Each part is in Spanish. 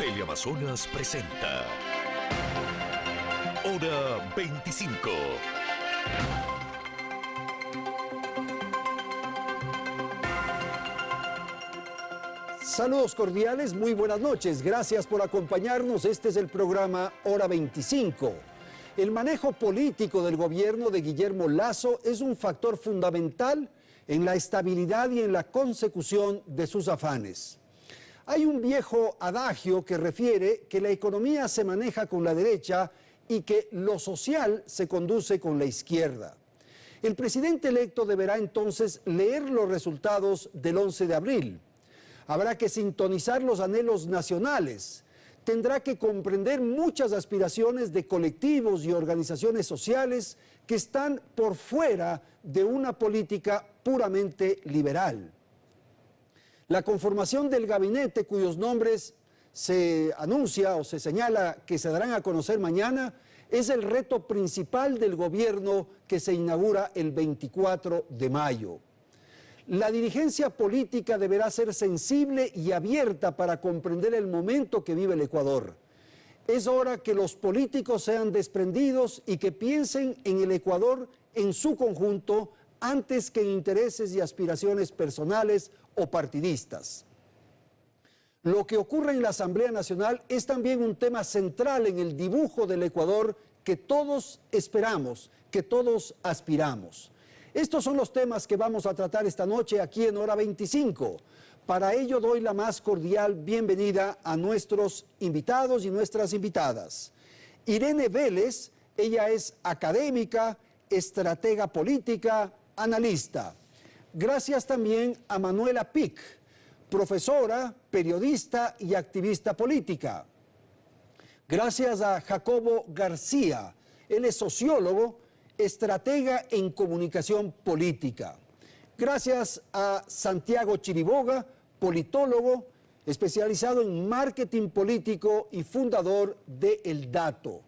Teleamazonas presenta Hora 25. Saludos cordiales, muy buenas noches. Gracias por acompañarnos. Este es el programa Hora 25. El manejo político del gobierno de Guillermo Lasso es un factor fundamental en la estabilidad y en la consecución de sus afanes. Hay un viejo adagio que refiere que la economía se maneja con la derecha y que lo social se conduce con la izquierda. El presidente electo deberá entonces leer los resultados del 11 de abril. Habrá que sintonizar los anhelos nacionales. Tendrá que comprender muchas aspiraciones de colectivos y organizaciones sociales que están por fuera de una política puramente liberal. La conformación del gabinete, cuyos nombres se anuncia o se señala que se darán a conocer mañana, es el reto principal del gobierno que se inaugura el 24 de mayo. La dirigencia política deberá ser sensible y abierta para comprender el momento que vive el Ecuador. Es hora que los políticos sean desprendidos y que piensen en el Ecuador en su conjunto antes que en intereses y aspiraciones personales o partidistas. Lo que ocurre en la Asamblea Nacional es también un tema central en el dibujo del Ecuador que todos esperamos, que todos aspiramos. Estos son los temas que vamos a tratar esta noche aquí en Hora 25. Para ello doy la más cordial bienvenida a nuestros invitados y nuestras invitadas. Irene Vélez, ella es académica, estratega política, analista. Gracias también a Manuela Pic, profesora, periodista y activista política. Gracias a Jacobo García, él es sociólogo, estratega en comunicación política. Gracias a Santiago Chiriboga, politólogo, especializado en marketing político y fundador de El Dato.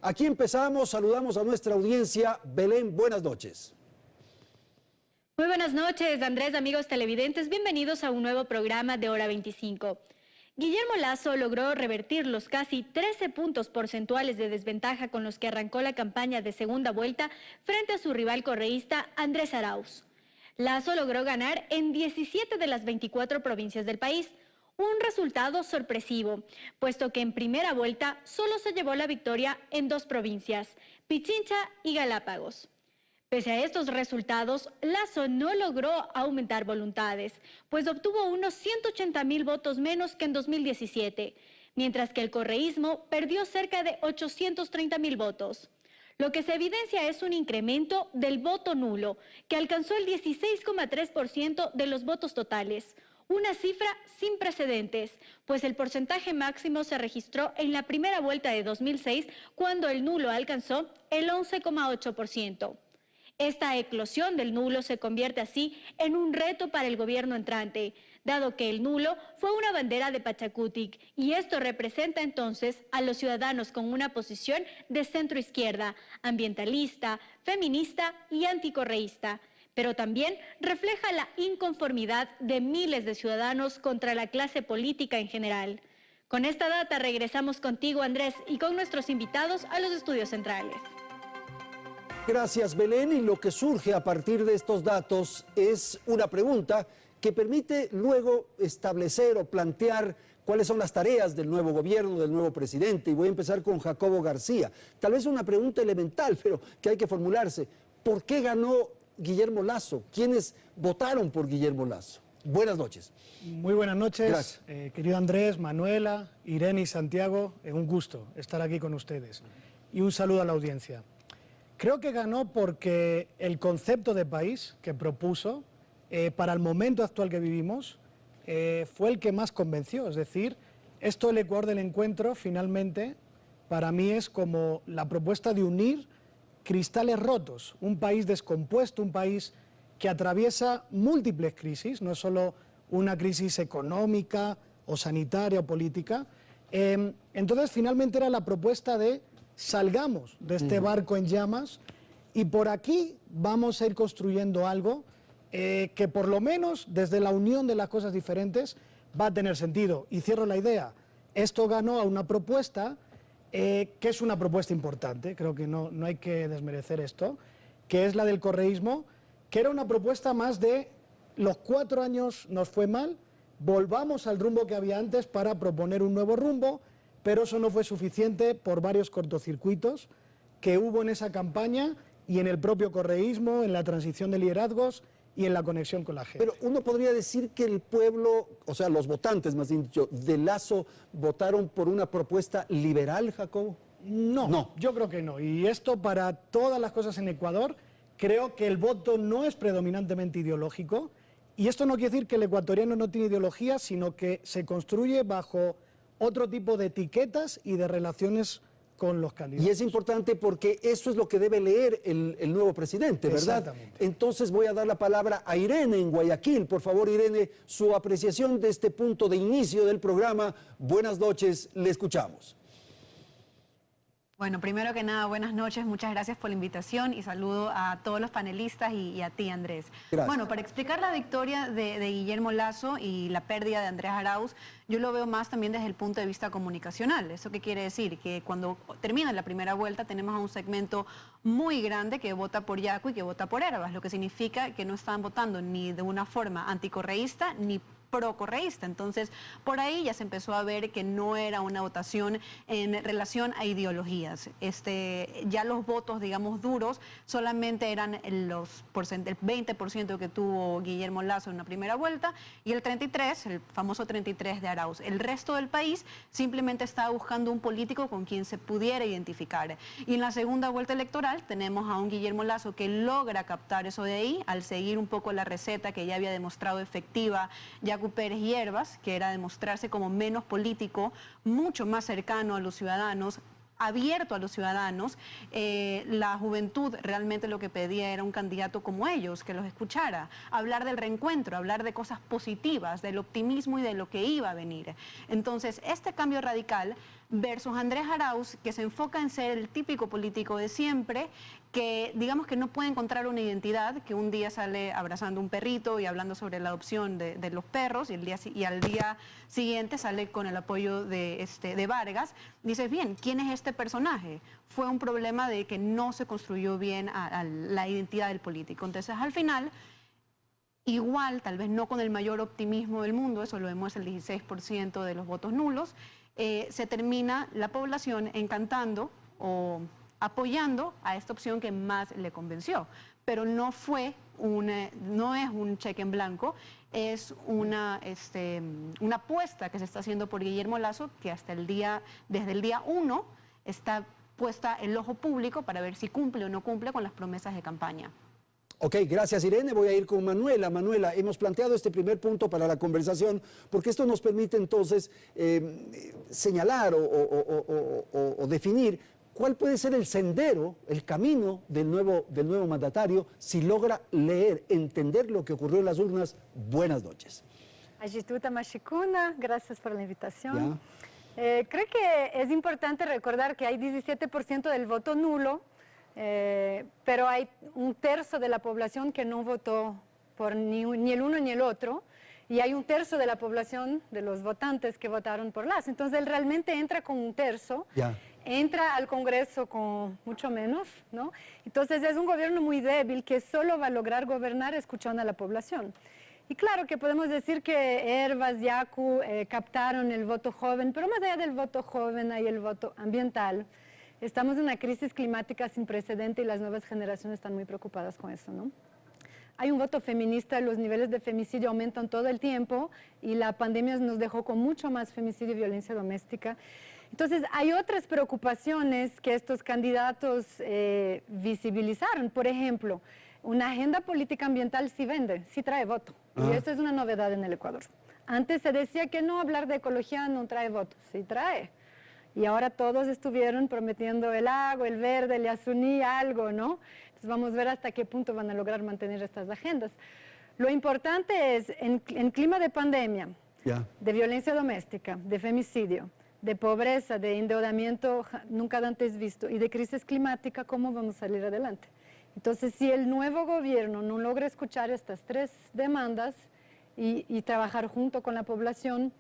Aquí empezamos, saludamos a nuestra audiencia. Belén, buenas noches. Muy buenas noches, Andrés, amigos televidentes. Bienvenidos a un nuevo programa de Hora 25. Guillermo Lasso logró revertir los casi 13 puntos porcentuales de desventaja con los que arrancó la campaña de segunda vuelta frente a su rival correísta Andrés Arauz. Lasso logró ganar en 17 de las 24 provincias del país, un resultado sorpresivo, puesto que en primera vuelta solo se llevó la victoria en 2 provincias, Pichincha y Galápagos. Pese a estos resultados, Lasso no logró aumentar voluntades, pues obtuvo unos 180.000 votos menos que en 2017, mientras que el correísmo perdió cerca de 830.000 votos. Lo que se evidencia es un incremento del voto nulo, que alcanzó el 16,3% de los votos totales, una cifra sin precedentes, pues el porcentaje máximo se registró en la primera vuelta de 2006, cuando el nulo alcanzó el 11,8%. Esta eclosión del nulo se convierte así en un reto para el gobierno entrante, dado que el nulo fue una bandera de Pachacutic y esto representa entonces a los ciudadanos con una posición de centro-izquierda, ambientalista, feminista y anticorreísta, pero también refleja la inconformidad de miles de ciudadanos contra la clase política en general. Con esta data regresamos contigo, Andrés, y con nuestros invitados a los estudios centrales. Gracias, Belén. Y lo que surge a partir de estos datos es una pregunta que permite luego establecer o plantear cuáles son las tareas del nuevo gobierno, del nuevo presidente. Y voy a empezar con Jacobo García. Tal vez una pregunta elemental, pero que hay que formularse. ¿Por qué ganó Guillermo Lasso? ¿Quiénes votaron por Guillermo Lasso? Buenas noches. Muy buenas noches. Gracias. Querido Andrés, Manuela, Irene y Santiago, es un gusto estar aquí con ustedes. Y un saludo a la audiencia. Creo que ganó porque el concepto de país que propuso para el momento actual que vivimos fue el que más convenció. Es decir, esto del Ecuador del encuentro finalmente para mí es como la propuesta de unir cristales rotos, un país descompuesto, un país que atraviesa múltiples crisis, no solo una crisis económica o sanitaria o política. Entonces finalmente era la propuesta de salgamos de este barco en llamas y por aquí vamos a ir construyendo algo que por lo menos desde la unión de las cosas diferentes va a tener sentido. Y cierro la idea, esto ganó a una propuesta que es una propuesta importante, creo que no hay que desmerecer esto, que es la del correísmo, que era una propuesta más de los 4 años nos fue mal, volvamos al rumbo que había antes para proponer un nuevo rumbo, pero eso no fue suficiente por varios cortocircuitos que hubo en esa campaña y en el propio correísmo, en la transición de liderazgos y en la conexión con la gente. Pero uno podría decir que el pueblo, o sea, los votantes, más bien dicho, de Lasso votaron por una propuesta liberal, Jacobo. No, yo creo que no. Y esto para todas las cosas en Ecuador, creo que el voto no es predominantemente ideológico. Y esto no quiere decir que el ecuatoriano no tiene ideología, sino que se construye bajo otro tipo de etiquetas y de relaciones con los candidatos. Y es importante porque eso es lo que debe leer el nuevo presidente, ¿verdad? Exactamente. Entonces voy a dar la palabra a Irene en Guayaquil. Por favor, Irene, su apreciación de este punto de inicio del programa. Buenas noches, le escuchamos. Bueno, primero que nada, buenas noches, muchas gracias por la invitación y saludo a todos los panelistas y a ti, Andrés. Gracias. Bueno, para explicar la victoria de Guillermo Lasso y la pérdida de Andrés Arauz, yo lo veo más también desde el punto de vista comunicacional. ¿Eso qué quiere decir? Que cuando termina la primera vuelta tenemos a un segmento muy grande que vota por Yacu y que vota por Hervas, lo que significa que no están votando ni de una forma anticorreísta ni procorreísta. Entonces, por ahí ya se empezó a ver que no era una votación en relación a ideologías. Ya los votos, digamos, duros, solamente eran el 20% que tuvo Guillermo Lasso en la primera vuelta y el 33%, el famoso 33% de Arauz. El resto del país simplemente estaba buscando un político con quien se pudiera identificar. Y en la segunda vuelta electoral tenemos a un Guillermo Lasso que logra captar eso de ahí, al seguir un poco la receta que ya había demostrado efectiva Yacu Pérez y Hervas, que era demostrarse como menos político, mucho más cercano a los ciudadanos, abierto a los ciudadanos. La juventud realmente lo que pedía era un candidato como ellos, que los escuchara, hablar del reencuentro, hablar de cosas positivas, del optimismo y de lo que iba a venir. Entonces, este cambio radical versus Andrés Arauz, que se enfoca en ser el típico político de siempre, que digamos que no puede encontrar una identidad, que un día sale abrazando un perrito y hablando sobre la adopción de los perros, y al día siguiente sale con el apoyo de Vargas. Dices, bien, ¿quién es este personaje? Fue un problema de que no se construyó bien a la identidad del político. Entonces, al final, igual, tal vez no con el mayor optimismo del mundo, eso lo vemos el 16% de los votos nulos, se termina la población encantando o apoyando a esta opción que más le convenció. Pero no es un cheque en blanco, es una apuesta que se está haciendo por Guillermo Lasso, que desde el día 1 está puesta el ojo público para ver si cumple o no cumple con las promesas de campaña. Ok, gracias Irene. Voy a ir con Manuela. Manuela, hemos planteado este primer punto para la conversación porque esto nos permite entonces señalar o definir cuál puede ser el sendero, el camino del nuevo mandatario si logra leer, entender lo que ocurrió en las urnas. Buenas noches. Agituta Machicuna, gracias por la invitación. Creo que es importante recordar que hay 17% del voto nulo, pero hay un tercio de la población que no votó por ni el uno ni el otro, y hay un tercio de la población, de los votantes, que votaron por Lasso. Entonces él realmente entra con un tercio, entra al Congreso con mucho menos, ¿no? Entonces es un gobierno muy débil que solo va a lograr gobernar escuchando a la población. Y claro que podemos decir que Hervas, Yacu captaron el voto joven, pero más allá del voto joven hay el voto ambiental. Estamos en una crisis climática sin precedente y las nuevas generaciones están muy preocupadas con eso, ¿no? Hay un voto feminista, los niveles de femicidio aumentan todo el tiempo y la pandemia nos dejó con mucho más femicidio y violencia doméstica. Entonces, hay otras preocupaciones que estos candidatos visibilizaron. Por ejemplo, una agenda política ambiental sí vende, sí trae voto. Y esto es una novedad en el Ecuador. Antes se decía que no, hablar de ecología no trae voto, sí trae. Y ahora todos estuvieron prometiendo el agua, el verde, el Yasuní, algo, ¿no? Entonces vamos a ver hasta qué punto van a lograr mantener estas agendas. Lo importante es, en clima de pandemia, de violencia doméstica, de femicidio, de pobreza, de endeudamiento nunca antes visto y de crisis climática, ¿cómo vamos a salir adelante? Entonces, si el nuevo gobierno no logra escuchar estas tres demandas y trabajar junto con la población,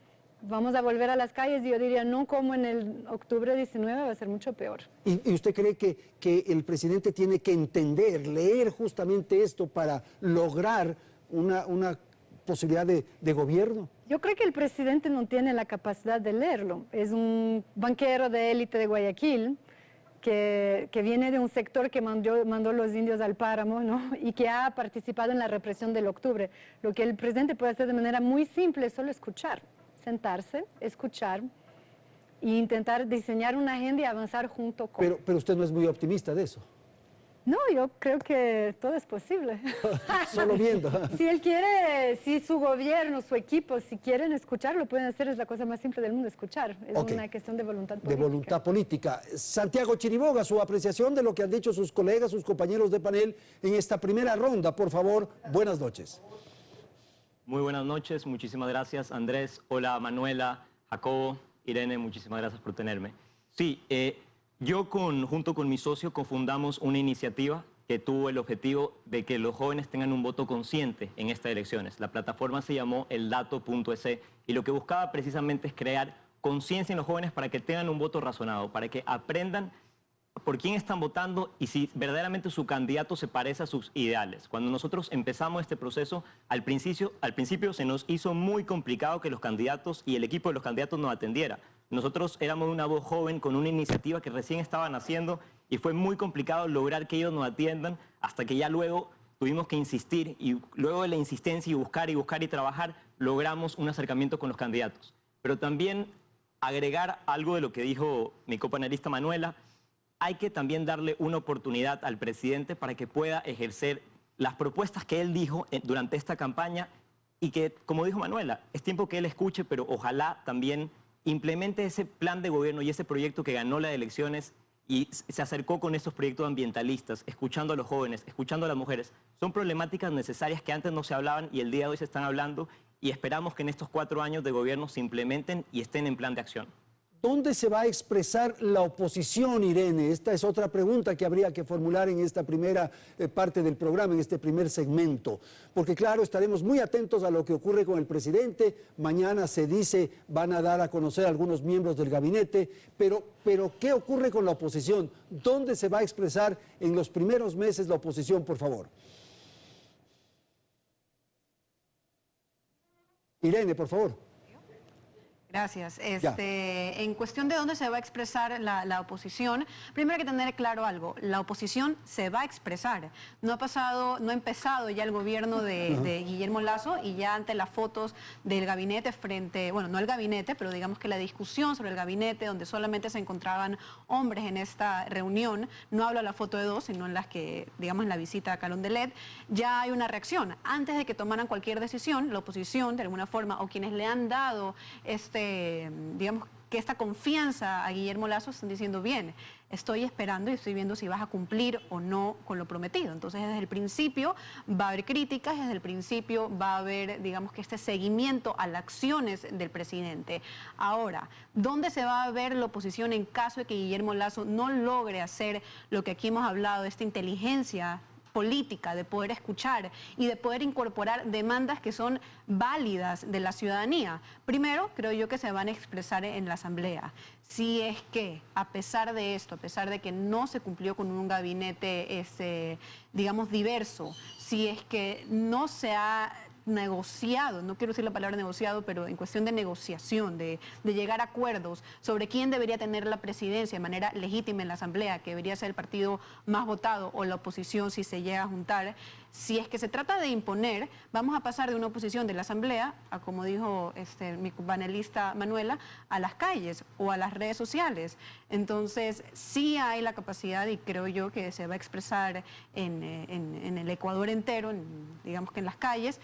vamos a volver a las calles y yo diría no como en el octubre 19, va a ser mucho peor. ¿Y usted cree que el presidente tiene que entender, leer justamente esto para lograr una posibilidad de gobierno? Yo creo que el presidente no tiene la capacidad de leerlo. Es un banquero de élite de Guayaquil que viene de un sector que mandó los indios al páramo, ¿no? Y que ha participado en la represión del octubre. Lo que el presidente puede hacer de manera muy simple es solo escuchar, sentarse, escuchar e intentar diseñar una agenda y avanzar junto con... Pero usted no es muy optimista de eso. No, yo creo que todo es posible. Solo viendo. Si él quiere, si su gobierno, su equipo, si quieren escuchar, lo pueden hacer, es la cosa más simple del mundo, escuchar. Es una cuestión de voluntad política. De voluntad política. Santiago Chiriboga, su apreciación de lo que han dicho sus colegas, sus compañeros de panel en esta primera ronda, por favor, buenas noches. Muy buenas noches, muchísimas gracias Andrés, hola Manuela, Jacobo, Irene, muchísimas gracias por tenerme. Sí, yo junto con mi socio cofundamos una iniciativa que tuvo el objetivo de que los jóvenes tengan un voto consciente en estas elecciones. La plataforma se llamó eldato.es y lo que buscaba precisamente es crear conciencia en los jóvenes para que tengan un voto razonado, para que aprendan por quién están votando y si verdaderamente su candidato se parece a sus ideales. Cuando nosotros empezamos este proceso, al principio se nos hizo muy complicado que los candidatos y el equipo de los candidatos nos atendiera. Nosotros éramos una voz joven con una iniciativa que recién estaban haciendo y fue muy complicado lograr que ellos nos atiendan hasta que ya luego tuvimos que insistir y luego de la insistencia y buscar y trabajar, logramos un acercamiento con los candidatos. Pero también agregar algo de lo que dijo mi copanelista Manuela, hay que también darle una oportunidad al presidente para que pueda ejercer las propuestas que él dijo durante esta campaña y que, como dijo Manuela, es tiempo que él escuche, pero ojalá también implemente ese plan de gobierno y ese proyecto que ganó las elecciones y se acercó con estos proyectos ambientalistas, escuchando a los jóvenes, escuchando a las mujeres. Son problemáticas necesarias que antes no se hablaban y el día de hoy se están hablando y esperamos que en estos 4 años de gobierno se implementen y estén en plan de acción. ¿Dónde se va a expresar la oposición, Irene? Esta es otra pregunta que habría que formular en esta primera parte del programa, en este primer segmento. Porque claro, estaremos muy atentos a lo que ocurre con el presidente. Mañana se dice, van a dar a conocer a algunos miembros del gabinete. Pero ¿qué ocurre con la oposición? ¿Dónde se va a expresar en los primeros meses la oposición, por favor? Irene, por favor. Gracias. En cuestión de dónde se va a expresar la oposición, primero hay que tener claro algo. La oposición se va a expresar. No ha empezado ya el gobierno de Guillermo Lasso y ya ante las fotos del gabinete bueno, no el gabinete, pero digamos que la discusión sobre el gabinete donde solamente se encontraban hombres en esta reunión, no hablo de la foto de 2, sino en las que, digamos, en la visita a Carondelet, ya hay una reacción. Antes de que tomaran cualquier decisión, la oposición, de alguna forma, o quienes le han dado digamos que esta confianza a Guillermo Lasso están diciendo bien, estoy esperando y estoy viendo si vas a cumplir o no con lo prometido. Entonces desde el principio va a haber críticas, desde el principio va a haber, digamos que este seguimiento a las acciones del presidente. Ahora, ¿dónde se va a ver la oposición en caso de que Guillermo Lasso no logre hacer lo que aquí hemos hablado, de esta inteligencia política, de poder escuchar y de poder incorporar demandas que son válidas de la ciudadanía? Primero, creo yo que se van a expresar en la Asamblea. Si es que, a pesar de esto, a pesar de que no se cumplió con un gabinete, digamos, diverso, si es que no se ha negociado, no quiero decir la palabra negociado, pero en cuestión de negociación, de llegar a acuerdos sobre quién debería tener la presidencia de manera legítima en la Asamblea, que debería ser el partido más votado o la oposición si se llega a juntar. Si es que se trata de imponer, vamos a pasar de una oposición de la Asamblea, a, como dijo mi panelista Manuela, a las calles o a las redes sociales. Entonces, sí hay la capacidad, y creo yo que se va a expresar en el Ecuador entero, digamos que en las calles,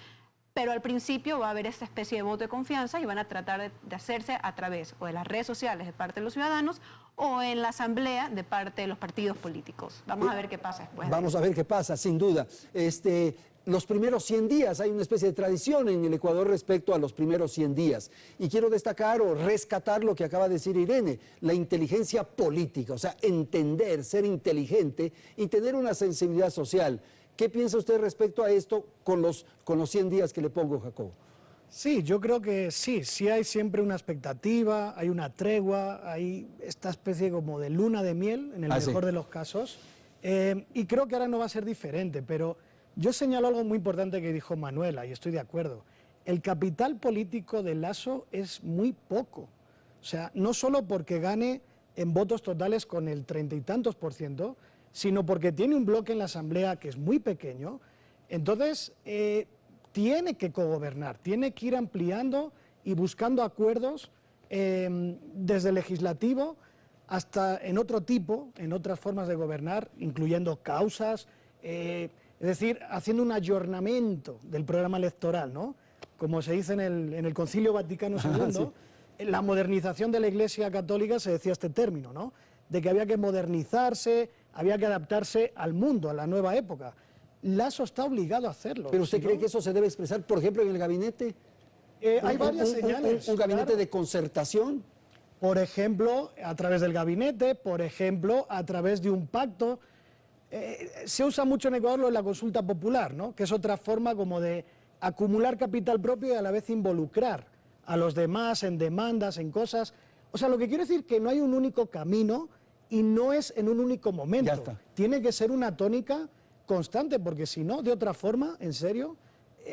pero al principio va a haber esta especie de voto de confianza y van a tratar de hacerse a través o de las redes sociales de parte de los ciudadanos o en la Asamblea de parte de los partidos políticos. Vamos a ver qué pasa después. Vamos a ver qué pasa, sin duda. Los primeros 100 días, hay una especie de tradición en el Ecuador respecto a los primeros 100 días. Y quiero destacar o rescatar lo que acaba de decir Irene, la inteligencia política, o sea, entender, ser inteligente y tener una sensibilidad social. ¿Qué piensa usted respecto a esto con los 100 días que le pongo, Jacobo? Sí, yo creo que sí hay siempre una expectativa, hay una tregua, hay esta especie como de luna de miel, en el mejor de los casos, y creo que ahora no va a ser diferente, pero yo señalo algo muy importante que dijo Manuela, y estoy de acuerdo. El capital político de Lasso es muy poco, o sea, no solo porque gane en votos totales con el 30 y tantos %, sino porque tiene un bloque en la Asamblea que es muy pequeño, entonces tiene que cogobernar, tiene que ir ampliando y buscando acuerdos desde el legislativo hasta en otro tipo, en otras formas de gobernar, incluyendo causas, es decir, haciendo un ayornamiento del programa electoral, ¿no? Como se dice en el Concilio Vaticano II, sí. En la modernización de la Iglesia Católica se decía este término, ¿no? De que había que modernizarse, había que adaptarse al mundo, a la nueva época. Lasso está obligado a hacerlo. ¿Pero usted cree que eso se debe expresar, por ejemplo, en el gabinete? Hay varias señales. ¿Un gabinete claro. de concertación? Por ejemplo, a través del gabinete, por ejemplo, a través de un pacto. Se usa mucho en Ecuador lo de la consulta popular, ¿no? Que es otra forma como de acumular capital propio y a la vez involucrar a los demás en demandas, en cosas. O sea, lo que quiero decir es que no hay un único camino y no es en un único momento. Ya está. Tiene que ser una tónica constante, porque si no, de otra forma, en serio,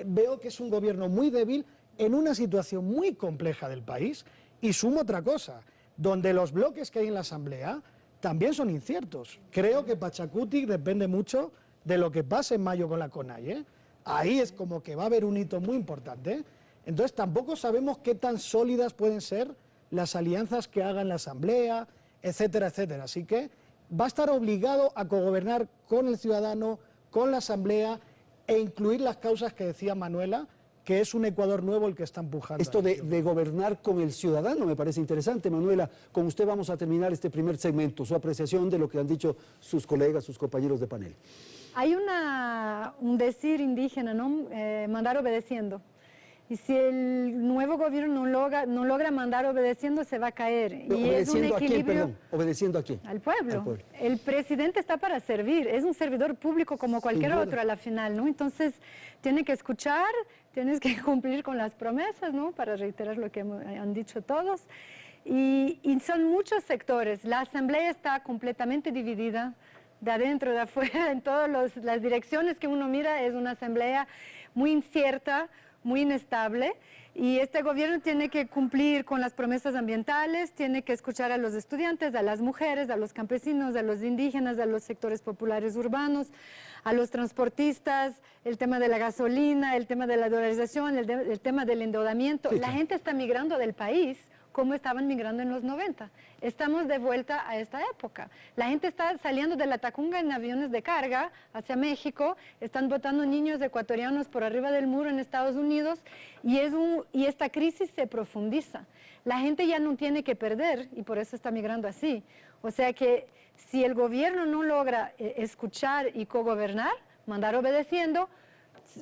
veo que es un gobierno muy débil en una situación muy compleja del país. Y sumo otra cosa, donde los bloques que hay en la Asamblea también son inciertos. Creo que Pachacuti depende mucho de lo que pase en mayo con la CONAIE, ¿eh? Ahí es como que va a haber un hito muy importante. Entonces tampoco sabemos qué tan sólidas pueden ser las alianzas que haga en la Asamblea, etcétera, etcétera. Así que va a estar obligado a cogobernar con el ciudadano, con la Asamblea e incluir las causas que decía Manuela, que es un Ecuador nuevo el que está empujando. Esto de gobernar con el ciudadano me parece interesante. Manuela, con usted vamos a terminar este primer segmento, su apreciación de lo que han dicho sus colegas, sus compañeros de panel. Hay un decir indígena, ¿no? Mandar obedeciendo. Y si el nuevo gobierno no logra mandar obedeciendo, se va a caer. Pero y es un ¿obedeciendo a quién, equilibrio. perdón? ¿Obedeciendo a quién? Al pueblo. Al pueblo. El presidente está para servir, es un servidor público como cualquier otro a la final, ¿no? Entonces, tiene que escuchar, tienes que cumplir con las promesas, ¿no? Para reiterar lo que han dicho todos. Y son muchos sectores. La Asamblea está completamente dividida, de adentro, de afuera, en todas las direcciones que uno mira. Es una Asamblea muy incierta, muy inestable, y este gobierno tiene que cumplir con las promesas ambientales, tiene que escuchar a los estudiantes, a las mujeres, a los campesinos, a los indígenas, a los sectores populares urbanos, a los transportistas, el tema de la gasolina, el tema de la dolarización, el tema del endeudamiento. Sí, la gente está migrando del país como estaban migrando en los 90. Estamos de vuelta a esta época. La gente está saliendo de la Tacunga en aviones de carga hacia México, están botando niños ecuatorianos por arriba del muro en Estados Unidos, y esta crisis se profundiza. La gente ya no tiene que perder y por eso está migrando así. O sea que si el gobierno no logra escuchar y cogobernar, mandar obedeciendo,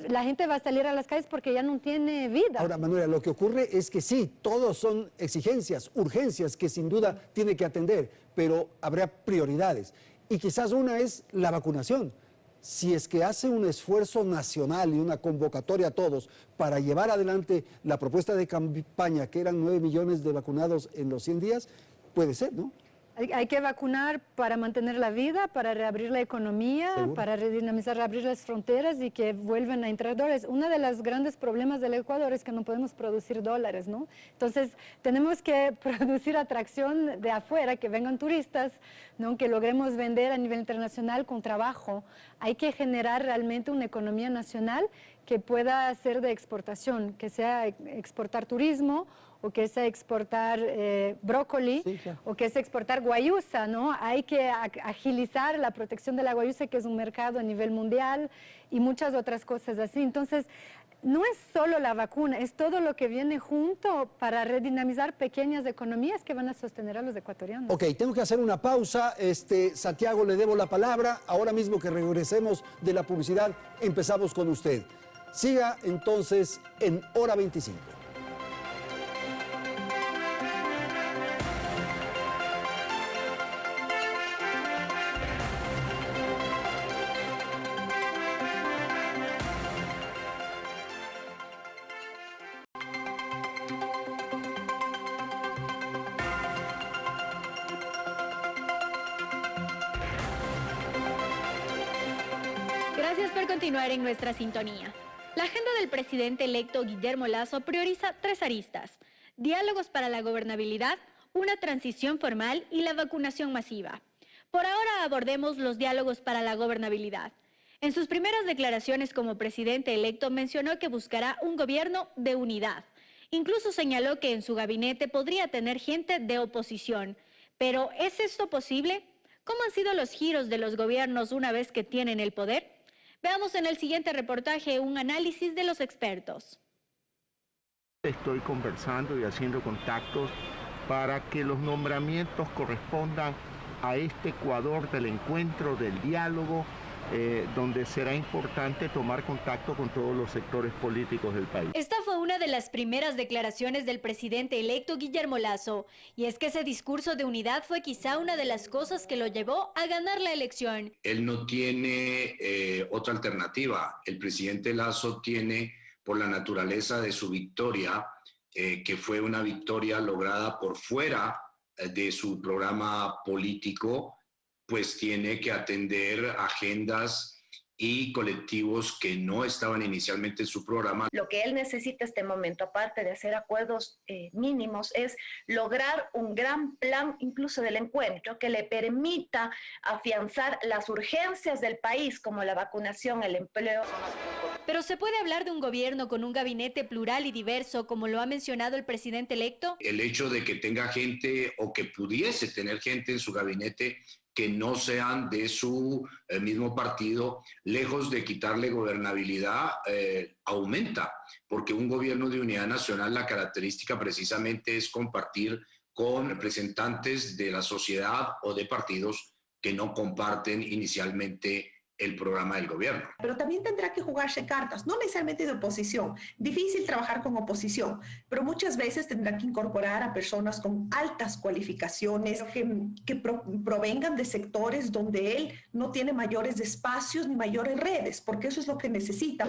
la gente va a salir a las calles porque ya no tiene vida. Ahora, Manuela, lo que ocurre es que sí, todos son exigencias, urgencias que sin duda tiene que atender, pero habrá prioridades. Y quizás una es la vacunación. Si es que hace un esfuerzo nacional y una convocatoria a todos para llevar adelante la propuesta de campaña, que eran 9 millones de vacunados en los 100 días, puede ser, ¿no? Hay que vacunar para mantener la vida, para reabrir la economía, ¿seguro? Para redinamizar, reabrir las fronteras y que vuelvan a entrar dólares. Uno de los grandes problemas del Ecuador es que no podemos producir dólares, ¿no? Entonces, tenemos que producir atracción de afuera, que vengan turistas, ¿no? Que logremos vender a nivel internacional con trabajo. Hay que generar realmente una economía nacional que pueda ser de exportación, que sea exportar turismo, o que es exportar brócoli, sí, claro, o que es exportar guayusa, ¿no? Hay que agilizar la protección de la guayusa, que es un mercado a nivel mundial, y muchas otras cosas así. Entonces, no es solo la vacuna, es todo lo que viene junto para redinamizar pequeñas economías que van a sostener a los ecuatorianos. Ok, tengo que hacer una pausa. Santiago, le debo la palabra. Ahora mismo que regresemos de la publicidad, empezamos con usted. Siga entonces en Hora 25. Gracias por continuar en nuestra sintonía. La agenda del presidente electo Guillermo Lasso prioriza 3 aristas: diálogos para la gobernabilidad, una transición formal y la vacunación masiva. Por ahora abordemos los diálogos para la gobernabilidad. En sus primeras declaraciones como presidente electo mencionó que buscará un gobierno de unidad. Incluso señaló que en su gabinete podría tener gente de oposición. Pero ¿es esto posible? ¿Cómo han sido los giros de los gobiernos una vez que tienen el poder? Veamos en el siguiente reportaje un análisis de los expertos. Estoy conversando y haciendo contactos para que los nombramientos correspondan a este Ecuador del encuentro, del diálogo, donde será importante tomar contacto con todos los sectores políticos del país. Esta fue una de las primeras declaraciones del presidente electo Guillermo Lasso, y es que ese discurso de unidad fue quizá una de las cosas que lo llevó a ganar la elección. Él no tiene otra alternativa. El presidente Lasso tiene, por la naturaleza de su victoria, que fue una victoria lograda por fuera de su programa político, pues tiene que atender agendas y colectivos que no estaban inicialmente en su programa. Lo que él necesita en este momento, aparte de hacer acuerdos mínimos, es lograr un gran plan, incluso del encuentro, que le permita afianzar las urgencias del país, como la vacunación, el empleo. ¿Pero se puede hablar de un gobierno con un gabinete plural y diverso, como lo ha mencionado el presidente electo? El hecho de que tenga gente o que pudiese tener gente en su gabinete que no sean de su mismo partido, lejos de quitarle gobernabilidad, aumenta, porque un gobierno de unidad nacional, la característica precisamente es compartir con representantes de la sociedad o de partidos que no comparten inicialmente el programa del gobierno. Pero también tendrá que jugarse cartas, no necesariamente de oposición. Difícil trabajar con oposición, pero muchas veces tendrá que incorporar a personas con altas cualificaciones que provengan de sectores donde él no tiene mayores espacios ni mayores redes, porque eso es lo que necesita.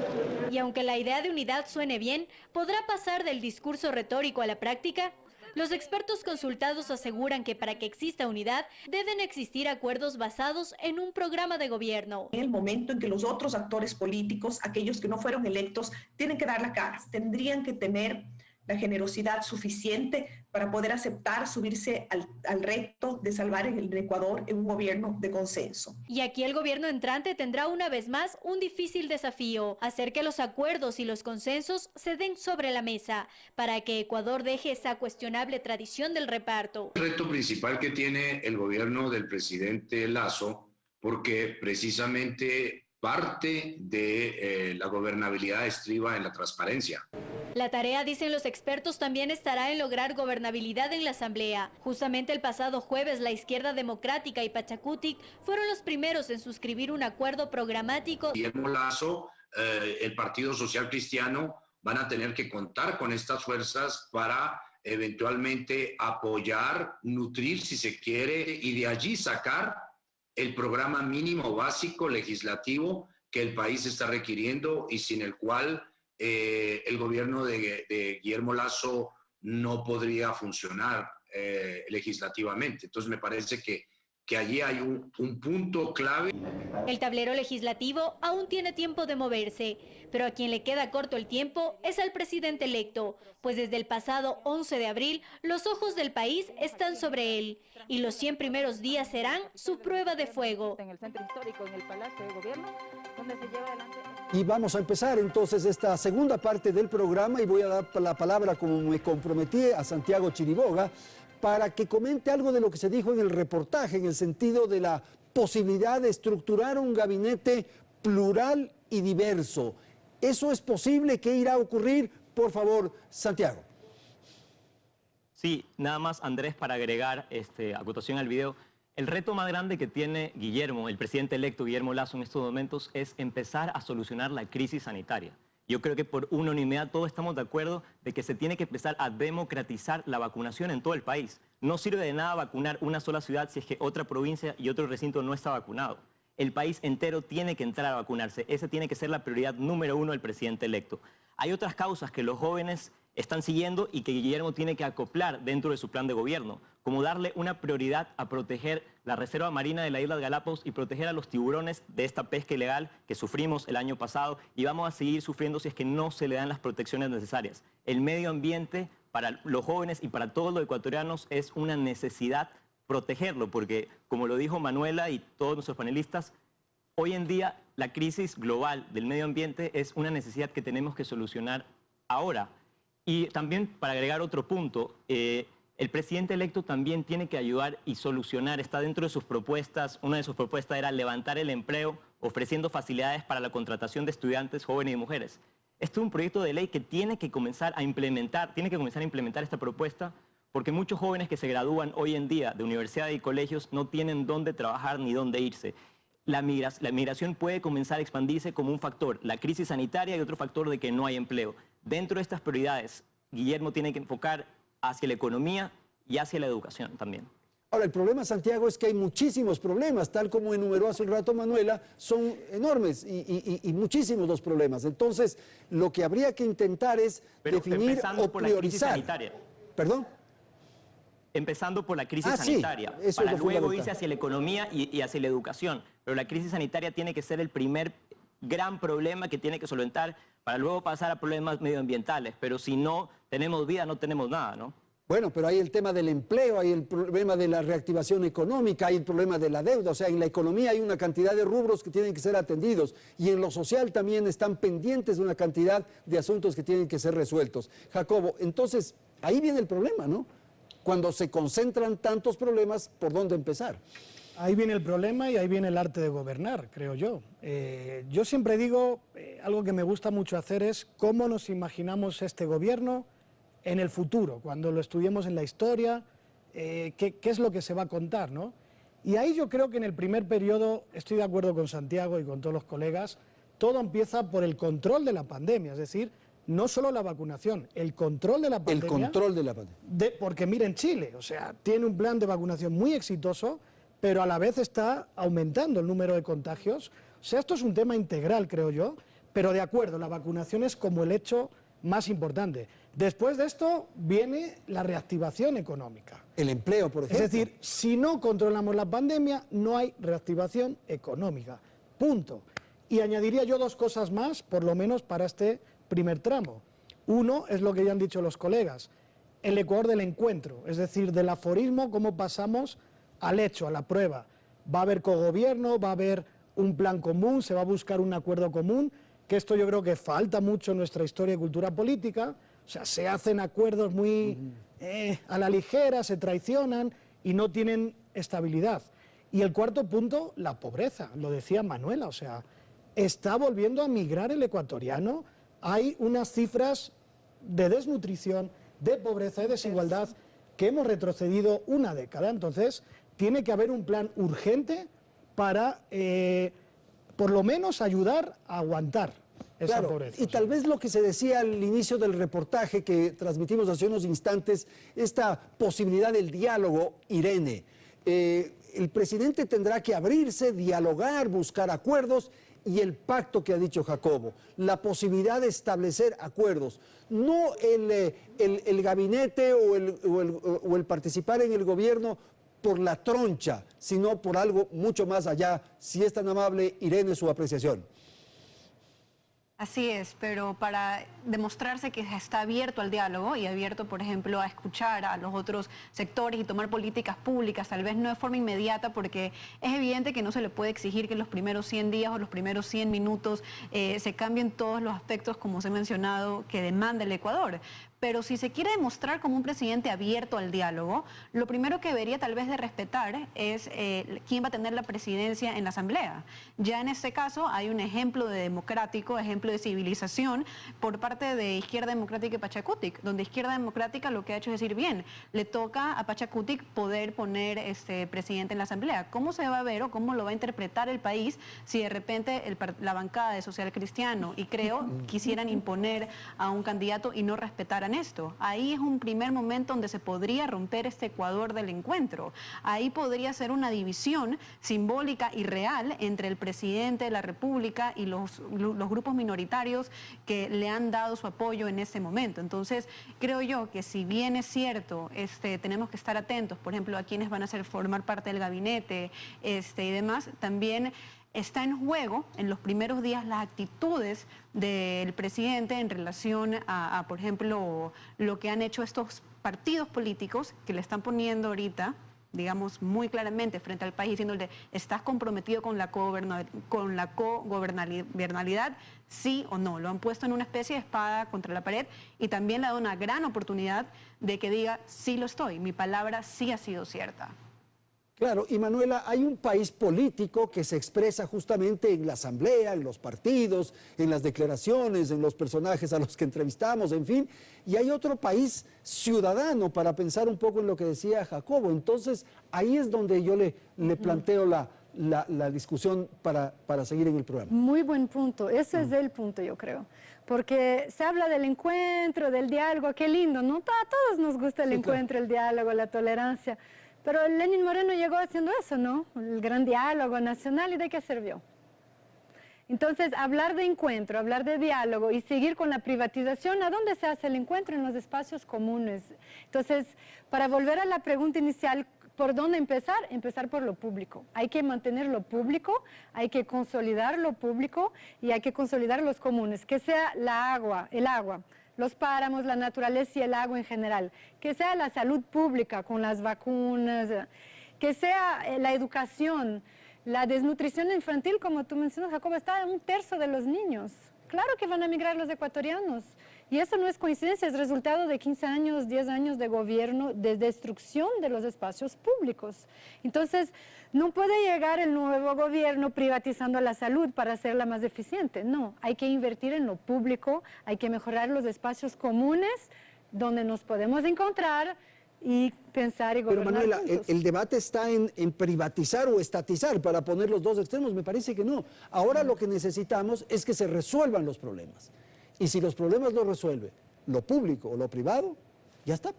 Y aunque la idea de unidad suene bien, ¿podrá pasar del discurso retórico a la práctica? Los expertos consultados aseguran que para que exista unidad deben existir acuerdos basados en un programa de gobierno. En el momento en que los otros actores políticos, aquellos que no fueron electos, tienen que dar la cara, tendrían que tener la generosidad suficiente para poder aceptar subirse al reto de salvar el Ecuador en un gobierno de consenso. Y aquí el gobierno entrante tendrá una vez más un difícil desafío: hacer que los acuerdos y los consensos se den sobre la mesa para que Ecuador deje esa cuestionable tradición del reparto. El reto principal que tiene el gobierno del presidente Lasso, porque precisamente parte de la gobernabilidad estriba en la transparencia. La tarea, dicen los expertos, también estará en lograr gobernabilidad en la Asamblea. Justamente el pasado jueves, la Izquierda Democrática y Pachacutic fueron los primeros en suscribir un acuerdo programático. Guillermo Lasso, el Partido Social Cristiano, van a tener que contar con estas fuerzas para eventualmente apoyar, nutrir, si se quiere, y de allí sacar el programa mínimo básico legislativo que el país está requiriendo y sin el cual el gobierno de Guillermo Lasso no podría funcionar legislativamente. Entonces me parece que allí hay un punto clave. El tablero legislativo aún tiene tiempo de moverse, pero a quien le queda corto el tiempo es al presidente electo, pues desde el pasado 11 de abril los ojos del país están sobre él y los 100 primeros días serán su prueba de fuego. En el centro histórico, en el Palacio de Gobierno, donde se lleva adelante... Y vamos a empezar entonces esta segunda parte del programa y voy a dar la palabra, como me comprometí, a Santiago Chiriboga para que comente algo de lo que se dijo en el reportaje, en el sentido de la posibilidad de estructurar un gabinete plural y diverso. ¿Eso es posible? ¿Qué irá a ocurrir? Por favor, Santiago. Sí, nada más, Andrés, para agregar acotación al video. El reto más grande que tiene Guillermo, el presidente electo Guillermo Lasso en estos momentos, es empezar a solucionar la crisis sanitaria. Yo creo que por unanimidad todos estamos de acuerdo de que se tiene que empezar a democratizar la vacunación en todo el país. No sirve de nada vacunar una sola ciudad si es que otra provincia y otro recinto no está vacunado. El país entero tiene que entrar a vacunarse. Esa tiene que ser la prioridad número 1 del presidente electo. Hay otras causas que los jóvenes están siguiendo y que Guillermo tiene que acoplar dentro de su plan de gobierno, como darle una prioridad a proteger la reserva marina de la isla de Galápagos y proteger a los tiburones de esta pesca ilegal que sufrimos el año pasado y vamos a seguir sufriendo si es que no se le dan las protecciones necesarias. El medio ambiente para los jóvenes y para todos los ecuatorianos es una necesidad protegerlo, porque como lo dijo Manuela y todos nuestros panelistas, hoy en día la crisis global del medio ambiente es una necesidad que tenemos que solucionar ahora. Y también, para agregar otro punto, el presidente electo también tiene que ayudar y solucionar, está dentro de sus propuestas, una de sus propuestas era levantar el empleo, ofreciendo facilidades para la contratación de estudiantes, jóvenes y mujeres. Este es un proyecto de ley que tiene que comenzar a implementar esta propuesta, porque muchos jóvenes que se gradúan hoy en día de universidades y colegios no tienen dónde trabajar ni dónde irse. La migración puede comenzar a expandirse como un factor, la crisis sanitaria y otro factor de que no hay empleo. Dentro de estas prioridades, Guillermo tiene que enfocar hacia la economía y hacia la educación también. Ahora, el problema, Santiago, es que hay muchísimos problemas, tal como enumeró hace un rato Manuela, son enormes y muchísimos los problemas. Entonces, lo que habría que intentar es definir o por la crisis priorizar. sanitaria. ¿Perdón? Empezando por la crisis Sí, sanitaria, eso para es lo luego fundamental. irse hacia la economía y hacia la educación. Pero la crisis sanitaria tiene que ser el primer gran problema que tiene que solventar para luego pasar a problemas medioambientales. Pero si no tenemos vida, no tenemos nada, ¿no? Bueno, pero hay el tema del empleo, hay el problema de la reactivación económica, hay el problema de la deuda. O sea, en la economía hay una cantidad de rubros que tienen que ser atendidos y en lo social también están pendientes de una cantidad de asuntos que tienen que ser resueltos. Jacobo, entonces, ahí viene el problema, ¿no? Cuando se concentran tantos problemas, ¿por dónde empezar? Ahí viene el problema y ahí viene el arte de gobernar, creo yo. Yo siempre digo, algo que me gusta mucho hacer es cómo nos imaginamos este gobierno en el futuro, cuando lo estudiemos en la historia, qué es lo que se va a contar, ¿no? Y ahí yo creo que en el primer periodo, estoy de acuerdo con Santiago y con todos los colegas, todo empieza por el control de la pandemia, es decir, no solo la vacunación, el control de la pandemia. El control de la pandemia. Porque miren Chile, o sea, tiene un plan de vacunación muy exitoso, pero a la vez está aumentando el número de contagios. O sea, esto es un tema integral, creo yo, pero de acuerdo, la vacunación es como el hecho más importante. Después de esto viene la reactivación económica. El empleo, por ejemplo. Es decir, si no controlamos la pandemia, no hay reactivación económica. Punto. Y añadiría yo dos cosas más, por lo menos para este primer tramo. Uno es lo que ya han dicho los colegas, el Ecuador del encuentro, es decir, del aforismo, cómo pasamos al hecho, a la prueba. Va a haber cogobierno, va a haber un plan común, se va a buscar un acuerdo común, que esto yo creo que falta mucho en nuestra historia y cultura política. O sea, se hacen acuerdos muy a la ligera, se traicionan y no tienen estabilidad. Y el cuarto punto, la pobreza, lo decía Manuela, o sea, está volviendo a migrar el ecuatoriano. Hay unas cifras de desnutrición, de pobreza, de desigualdad, que hemos retrocedido una década. Entonces, tiene que haber un plan urgente para, por lo menos, ayudar a aguantar esa pobreza. Y tal vez lo que se decía al inicio del reportaje que transmitimos hace unos instantes, esta posibilidad del diálogo, Irene. El presidente tendrá que abrirse, dialogar, buscar acuerdos y el pacto que ha dicho Jacobo, la posibilidad de establecer acuerdos, no el gabinete o el participar en el gobierno por la troncha, sino por algo mucho más allá. Si es tan amable, Irene, su apreciación. Así es, pero para demostrarse que está abierto al diálogo y abierto, por ejemplo, a escuchar a los otros sectores y tomar políticas públicas, tal vez no de forma inmediata, porque es evidente que no se le puede exigir que en los primeros 100 días o los primeros 100 minutos se cambien todos los aspectos, como os he mencionado, que demanda el Ecuador. Pero si se quiere demostrar como un presidente abierto al diálogo, lo primero que debería tal vez de respetar es quién va a tener la presidencia en la Asamblea. Ya en este caso hay un ejemplo de democrático, ejemplo de civilización por parte de Izquierda Democrática y Pachacutic, donde Izquierda Democrática lo que ha hecho es decir, bien, le toca a Pachacutic poder poner presidente en la Asamblea. ¿Cómo se va a ver o cómo lo va a interpretar el país si de repente la bancada de Social Cristiano y Creo quisieran imponer a un candidato y no respetaran esto. Ahí es un primer momento donde se podría romper este ecuador del encuentro. Ahí podría ser una división simbólica y real entre el presidente de la República y los grupos minoritarios que le han dado su apoyo en este momento. Entonces, creo yo que si bien es cierto, tenemos que estar atentos, por ejemplo, a quienes van a formar parte del gabinete y demás, también está en juego en los primeros días las actitudes del presidente en relación a, por ejemplo, lo que han hecho estos partidos políticos que le están poniendo ahorita, digamos, muy claramente frente al país, diciéndole, ¿estás comprometido con la cogobernabilidad? Sí o no. Lo han puesto en una especie de espada contra la pared y también le ha dado una gran oportunidad de que diga, sí lo estoy, mi palabra sí ha sido cierta. Claro, y Manuela, hay un país político que se expresa justamente en la asamblea, en los partidos, en las declaraciones, en los personajes a los que entrevistamos, en fin, y hay otro país ciudadano para pensar un poco en lo que decía Jacobo. Entonces, ahí es donde yo le planteo la discusión para seguir en el programa. Muy buen punto, ese es el punto, yo creo. Porque se habla del encuentro, del diálogo, qué lindo, ¿no? A todos nos gusta el encuentro, el diálogo, la tolerancia. Pero Lenín Moreno llegó haciendo eso, ¿no? El gran diálogo nacional, ¿y de qué sirvió? Entonces, hablar de encuentro, hablar de diálogo y seguir con la privatización, ¿a dónde se hace el encuentro? En los espacios comunes. Entonces, para volver a la pregunta inicial, ¿por dónde empezar? Empezar por lo público. Hay que mantener lo público, hay que consolidar lo público y hay que consolidar los comunes, que sea el agua, los páramos, la naturaleza y el agua en general, que sea la salud pública con las vacunas, que sea la educación, la desnutrición infantil, como tú mencionas, Jacobo, está en 1/3 de los niños. Claro que van a emigrar los ecuatorianos. Y eso no es coincidencia, es resultado de 15 años, 10 años de gobierno, de destrucción de los espacios públicos. Entonces, no puede llegar el nuevo gobierno privatizando la salud para hacerla más eficiente. No, hay que invertir en lo público, hay que mejorar los espacios comunes donde nos podemos encontrar y pensar y gobernar. Pero Manuela, juntos. el debate está en privatizar o estatizar para poner los dos extremos. Me parece que no. Ahora lo que necesitamos es que se resuelvan los problemas. Y si los problemas los resuelve lo público o lo privado, ya está.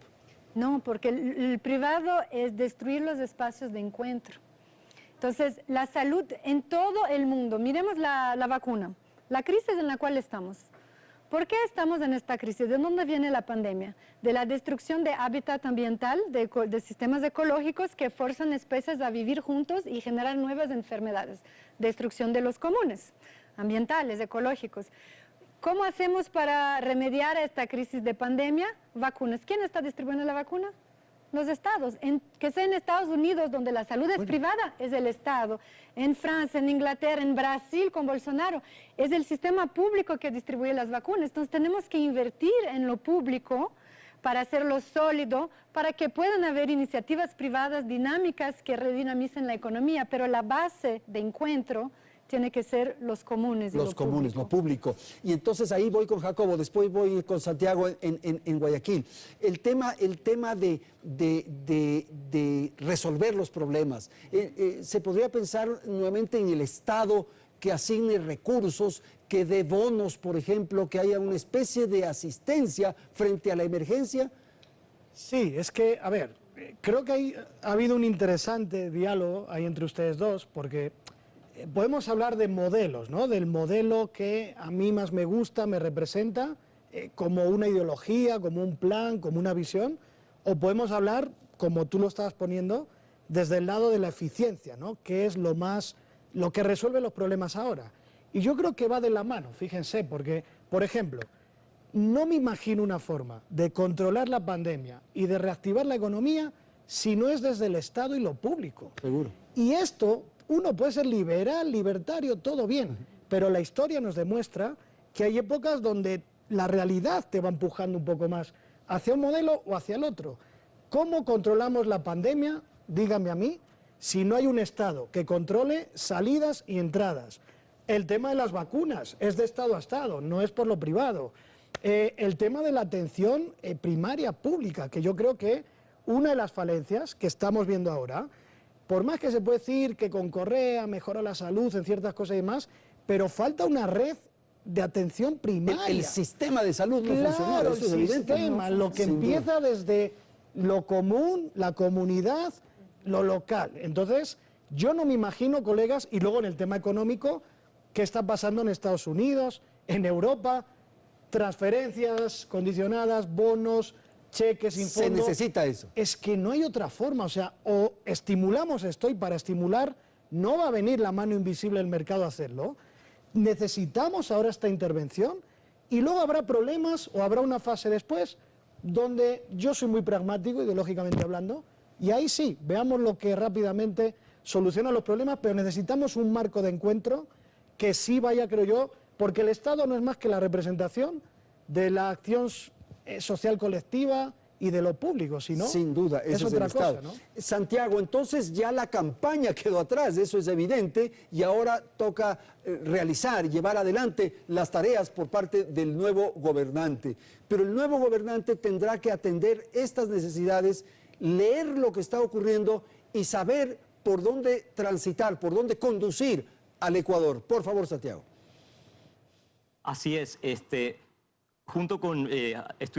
No, porque el privado es destruir los espacios de encuentro. Entonces, la salud en todo el mundo, miremos la vacuna, la crisis en la cual estamos. ¿Por qué estamos en esta crisis? ¿De dónde viene la pandemia? De la destrucción de hábitat ambiental, de sistemas ecológicos que forzan especies a vivir juntos y generar nuevas enfermedades. Destrucción de los comunes, ambientales, ecológicos. ¿Cómo hacemos para remediar esta crisis de pandemia? Vacunas. ¿Quién está distribuyendo la vacuna? Los estados. Que sea en Estados Unidos, donde la salud es privada, es el Estado. En Francia, en Inglaterra, en Brasil, con Bolsonaro, es el sistema público que distribuye las vacunas. Entonces tenemos que invertir en lo público para hacerlo sólido, para que puedan haber iniciativas privadas dinámicas que redinamicen la economía. Pero la base de encuentro tiene que ser los comunes. Los comunes, lo público. Y entonces ahí voy con Jacobo, después voy con Santiago en Guayaquil. El tema de resolver los problemas. Se podría pensar nuevamente en el Estado que asigne recursos, que dé bonos, por ejemplo, que haya una especie de asistencia frente a la emergencia. Sí, es que, a ver, creo que ha habido un interesante diálogo ahí entre ustedes dos, porque podemos hablar de modelos, ¿no? Del modelo que a mí más me gusta, me representa, como una ideología, como un plan, como una visión, o podemos hablar, como tú lo estabas poniendo, desde el lado de la eficiencia, ¿no? Que es lo que resuelve los problemas ahora. Y yo creo que va de la mano, fíjense, porque, por ejemplo, no me imagino una forma de controlar la pandemia y de reactivar la economía si no es desde el Estado y lo público. Seguro. Y esto, uno puede ser liberal, libertario, todo bien, pero la historia nos demuestra que hay épocas donde la realidad te va empujando un poco más hacia un modelo o hacia el otro. ¿Cómo controlamos la pandemia? Dígame a mí, si no hay un Estado que controle salidas y entradas. El tema de las vacunas es de Estado a Estado, no es por lo privado. El tema de la atención primaria pública, que yo creo que una de las falencias que estamos viendo ahora, por más que se puede decir que con Correa mejora la salud en ciertas cosas y demás, pero falta una red de atención primaria. El sistema de salud no funciona, eso es evidente. Sistema, lo que empieza desde lo común, la comunidad, lo local. Entonces, yo no me imagino, colegas, y luego en el tema económico, qué está pasando en Estados Unidos, en Europa, transferencias condicionadas, bonos, cheques sin fondo. Se necesita eso. Es que no hay otra forma, o sea, o estimulamos esto y para estimular no va a venir la mano invisible del mercado a hacerlo. Necesitamos ahora esta intervención y luego habrá problemas o habrá una fase después donde yo soy muy pragmático, ideológicamente hablando, y ahí sí, veamos lo que rápidamente soluciona los problemas, pero necesitamos un marco de encuentro que sí vaya, creo yo, porque el Estado no es más que la representación de la acción social colectiva y de lo público, sino sin duda, eso es otra el Estado. cosa, ¿no? Santiago, entonces ya la campaña quedó atrás, eso es evidente, y ahora toca realizar, llevar adelante las tareas por parte del nuevo gobernante. Pero el nuevo gobernante tendrá que atender estas necesidades, leer lo que está ocurriendo y saber por dónde transitar, por dónde conducir al Ecuador. Por favor, Santiago. Así es, estoy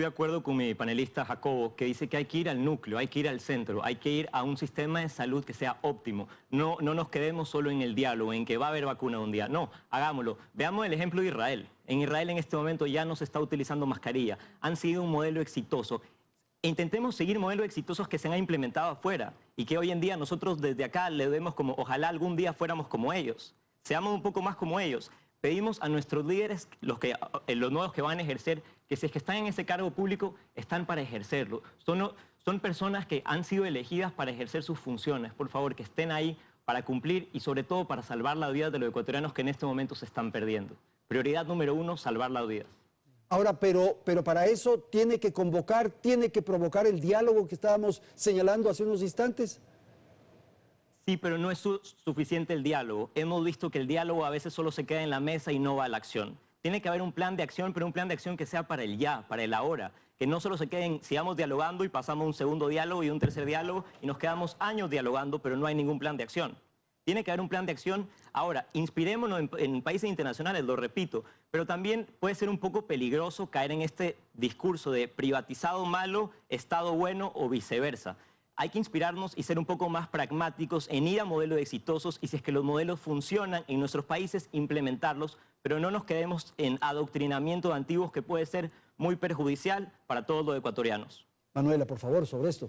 de acuerdo con mi panelista Jacobo, que dice que hay que ir al núcleo, hay que ir al centro, hay que ir a un sistema de salud que sea óptimo. No nos quedemos solo en el diálogo, en que va a haber vacuna un día. No, hagámoslo. Veamos el ejemplo de Israel. En Israel en este momento ya no se está utilizando mascarilla. Han sido un modelo exitoso. Intentemos seguir modelos exitosos que se han implementado afuera y que hoy en día nosotros desde acá le vemos como ojalá algún día fuéramos como ellos. Seamos un poco más como ellos. Pedimos a nuestros líderes, los nuevos que van a ejercer, que si es que están en ese cargo público, están para ejercerlo. Son personas que han sido elegidas para ejercer sus funciones. Por favor, que estén ahí para cumplir y sobre todo para salvar la vida de los ecuatorianos que en este momento se están perdiendo. Prioridad número 1, salvar las vidas. Ahora, pero para eso tiene que convocar, tiene que provocar el diálogo que estábamos señalando hace unos instantes. Sí, pero no es suficiente el diálogo. Hemos visto que el diálogo a veces solo se queda en la mesa y no va a la acción. Tiene que haber un plan de acción, pero un plan de acción que sea para el ya, para el ahora. Que no solo se queden, sigamos dialogando y pasamos un segundo diálogo y un tercer diálogo y nos quedamos años dialogando, pero no hay ningún plan de acción. Tiene que haber un plan de acción. Ahora, inspirémonos en países internacionales, lo repito, pero también puede ser un poco peligroso caer en este discurso de privatizado malo, Estado bueno o viceversa. Hay que inspirarnos y ser un poco más pragmáticos en ir a modelos exitosos y si es que los modelos funcionan en nuestros países, implementarlos, pero no nos quedemos en adoctrinamiento de antiguos que puede ser muy perjudicial para todos los ecuatorianos. Manuela, por favor, sobre esto.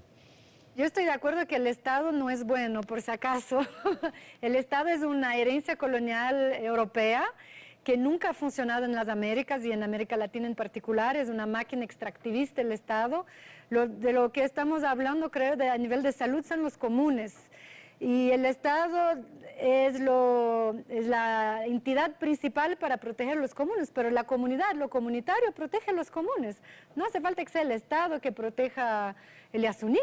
Yo estoy de acuerdo que el Estado no es bueno, por si acaso. El Estado es una herencia colonial europea que nunca ha funcionado en las Américas y en América Latina en particular. Es una máquina extractivista el Estado. De lo que estamos hablando, creo, a nivel de salud son los comunes. Y el Estado es la entidad principal para proteger los comunes, pero la comunidad, lo comunitario, protege los comunes. No hace falta que sea el Estado que proteja el Yasuní.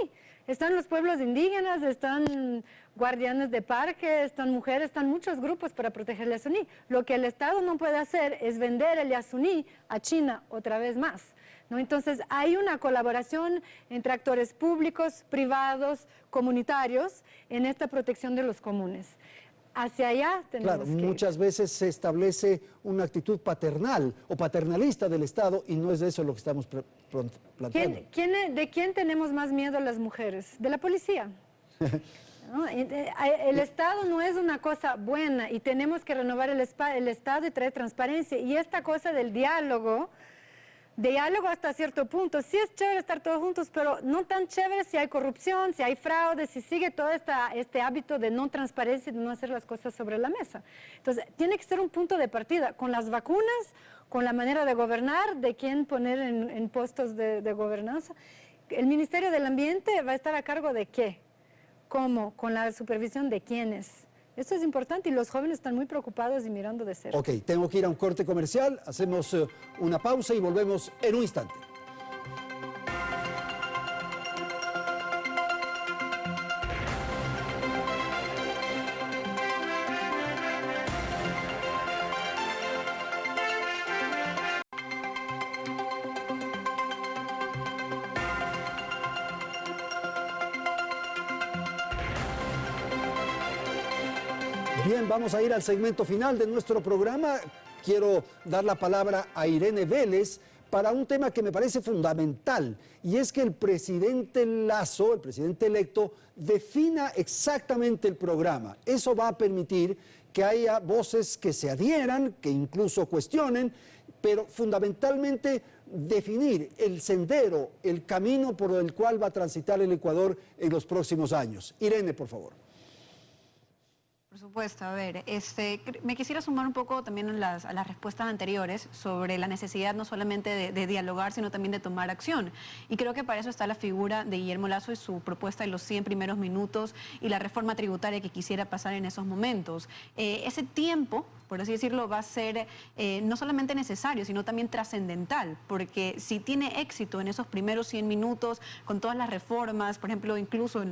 Están los pueblos indígenas, están guardianes de parque, están mujeres, están muchos grupos para proteger el Yasuní. Lo que el Estado no puede hacer es vender el Yasuní a China otra vez más, ¿no? Entonces hay una colaboración entre actores públicos, privados, comunitarios en esta protección de los comunes. Hacia allá tenemos que ir. Muchas veces se establece una actitud paternal o paternalista del Estado y no es de eso lo que estamos planteando. ¿De quién tenemos más miedo las mujeres? De la policía. ¿No? El Estado no es una cosa buena y tenemos que renovar el Estado y traer transparencia. Y esta cosa del diálogo hasta cierto punto, sí es chévere estar todos juntos, pero no tan chévere si hay corrupción, si hay fraude, si sigue todo este hábito de no transparencia y de no hacer las cosas sobre la mesa. Entonces, tiene que ser un punto de partida con las vacunas, con la manera de gobernar, de quién poner en puestos de gobernanza. El Ministerio del Ambiente va a estar a cargo de qué, cómo, con la supervisión de quiénes. Esto es importante y los jóvenes están muy preocupados y mirando de cerca. Ok, tengo que ir a un corte comercial, hacemos una pausa y volvemos en un instante. Bien, vamos a ir al segmento final de nuestro programa. quiero dar la palabra a Irene Vélez para un tema que me parece fundamental, y es que el presidente Lasso, el presidente electo, defina exactamente el programa. Eso va a permitir que haya voces que se adhieran, que incluso cuestionen, pero fundamentalmente definir el sendero, el camino por el cual va a transitar el Ecuador en los próximos años. Irene, por favor. Por supuesto, a ver, me quisiera sumar un poco también a las respuestas anteriores sobre la necesidad no solamente de dialogar, sino también de tomar acción. Y creo que para eso está la figura de Guillermo Lasso y su propuesta de los 100 primeros minutos y la reforma tributaria que quisiera pasar en esos momentos. Ese tiempo, por así decirlo, va a ser no solamente necesario, sino también trascendental, porque si tiene éxito en esos primeros 100 minutos, con todas las reformas, por ejemplo, incluso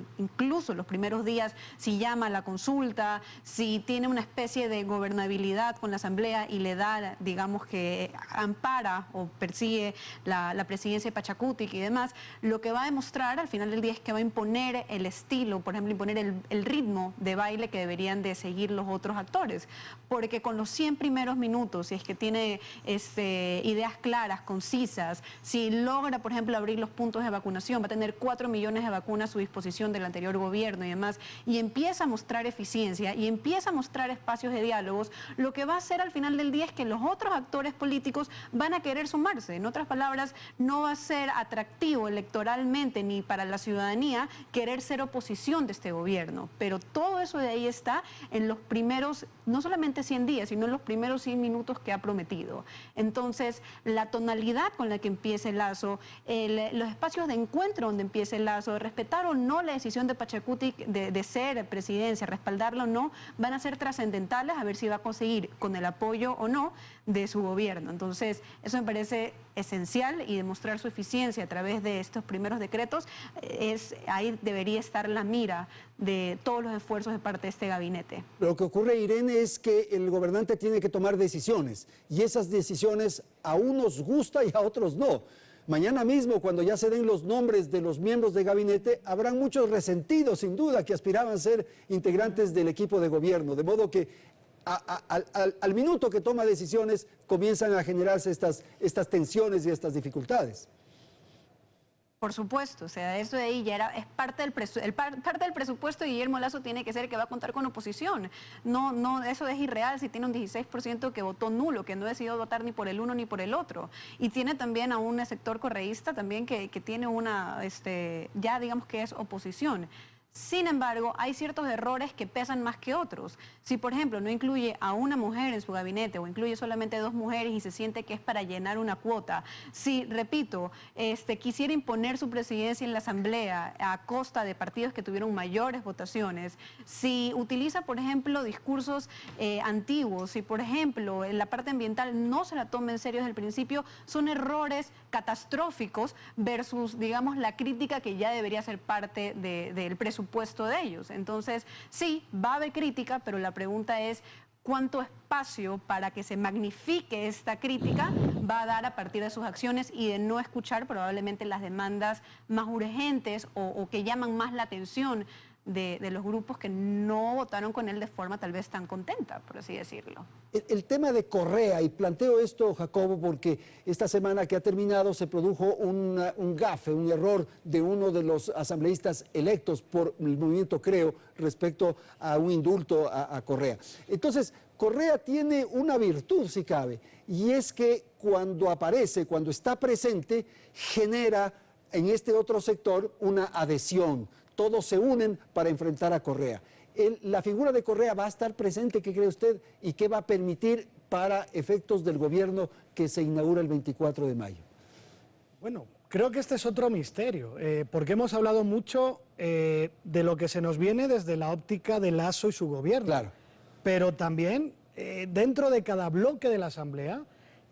los primeros días, si llama a la consulta, si tiene una especie de gobernabilidad con la Asamblea y le da, digamos que ampara o persigue la presidencia de Pachacutic y demás, lo que va a demostrar al final del día es que va a imponer el estilo, por ejemplo, imponer el ritmo de baile que deberían de seguir los otros actores, porque con los 100 primeros minutos, si es que tiene ideas claras, concisas, si logra, por ejemplo, abrir los puntos de vacunación, va a tener 4 millones de vacunas a su disposición del anterior gobierno y demás, y empieza a mostrar eficiencia y empieza a mostrar espacios de diálogos, lo que va a hacer al final del día es que los otros actores políticos van a querer sumarse. En otras palabras, no va a ser atractivo electoralmente ni para la ciudadanía querer ser oposición de este gobierno, pero todo eso de ahí está en los primeros, no solamente 100 días, sino en los primeros 100 minutos que ha prometido. Entonces, la tonalidad con la que empiece Lasso, los espacios de encuentro donde empiece Lasso, respetar o no la decisión de Pachacutic de ser presidencia, respaldarla o no, van a ser trascendentales a ver si va a conseguir con el apoyo o no de su gobierno. Entonces, eso me parece esencial y demostrar su eficiencia a través de estos primeros decretos, ahí debería estar la mira de todos los esfuerzos de parte de este gabinete. Lo que ocurre, Irene, es que el gobernante tiene que tomar decisiones y esas decisiones a unos gusta y a otros no. Mañana mismo, cuando ya se den los nombres de los miembros de gabinete, habrán muchos resentidos, sin duda, que aspiraban a ser integrantes del equipo de gobierno. De modo que al minuto que toma decisiones, comienzan a generarse estas tensiones y estas dificultades. Por supuesto, o sea, eso de ahí ya es parte del presupuesto de Guillermo Lasso tiene que ser que va a contar con oposición. No, eso es irreal si tiene un 16% que votó nulo, que no decidió votar ni por el uno ni por el otro. Y tiene también a un sector correísta también que tiene una, ya digamos que es oposición. Sin embargo, hay ciertos errores que pesan más que otros. Si, por ejemplo, no incluye a una mujer en su gabinete o incluye solamente 2 mujeres y se siente que es para llenar una cuota, si, repito, quisiera imponer su presidencia en la Asamblea a costa de partidos que tuvieron mayores votaciones, si utiliza, por ejemplo, discursos antiguos, si, por ejemplo, en la parte ambiental no se la toma en serio desde el principio, son errores catastróficos versus, digamos, la crítica que ya debería ser parte del presupuesto de ellos. Entonces, sí, va a haber crítica, pero la pregunta es cuánto espacio para que se magnifique esta crítica va a dar a partir de sus acciones y de no escuchar probablemente las demandas más urgentes o que llaman más la atención de los grupos que no votaron con él de forma tal vez tan contenta, por así decirlo. El tema de Correa, y planteo esto, Jacobo, porque esta semana que ha terminado se produjo un gafe, un error de uno de los asambleístas electos por el movimiento Creo respecto a un indulto a Correa. Entonces, Correa tiene una virtud, si cabe, y es que cuando aparece, cuando está presente, genera en este otro sector una adhesión. Todos se unen para enfrentar a Correa. La figura de Correa va a estar presente, ¿qué cree usted? ¿Y qué va a permitir para efectos del gobierno que se inaugura el 24 de mayo? Bueno, creo que este es otro misterio, porque hemos hablado mucho de lo que se nos viene desde la óptica de Lasso y su gobierno. Claro. Pero también dentro de cada bloque de la Asamblea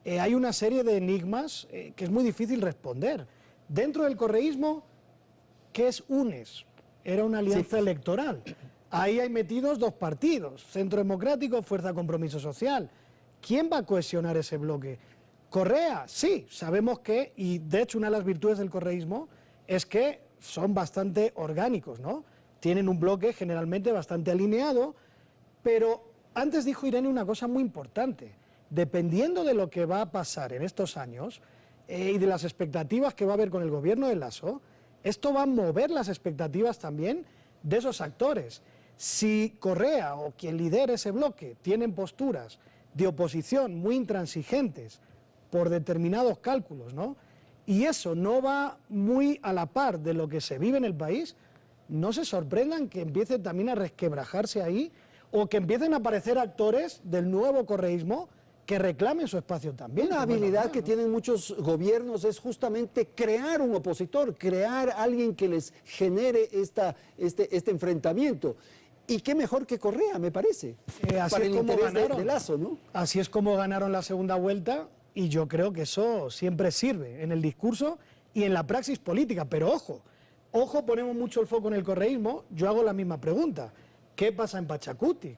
hay una serie de enigmas que es muy difícil responder. Dentro del correísmo, ¿qué es UNES? Era una alianza electoral. Ahí hay metidos 2 partidos, Centro Democrático, Fuerza Compromiso Social. ¿Quién va a cohesionar ese bloque? Correa, sí, sabemos que, y de hecho una de las virtudes del correísmo es que son bastante orgánicos, ¿no? Tienen un bloque generalmente bastante alineado, pero antes dijo Irene una cosa muy importante. dependiendo de lo que va a pasar en estos años y de las expectativas que va a haber con el gobierno de Lasso, esto va a mover las expectativas también de esos actores. Si Correa o quien lidere ese bloque tienen posturas de oposición muy intransigentes por determinados cálculos, ¿no?, y eso no va muy a la par de lo que se vive en el país, no se sorprendan que empiece también a resquebrajarse ahí o que empiecen a aparecer actores del nuevo correísmo que reclamen su espacio también. Una habilidad que tienen muchos gobiernos es justamente crear un opositor, crear alguien que les genere este enfrentamiento. Y qué mejor que Correa, me parece, para el interés de Lasso, ¿no? Así es como ganaron la segunda vuelta y yo creo que eso siempre sirve en el discurso y en la praxis política. Pero ojo, ponemos mucho el foco en el correísmo, yo hago la misma pregunta. ¿Qué pasa en Pachakutik?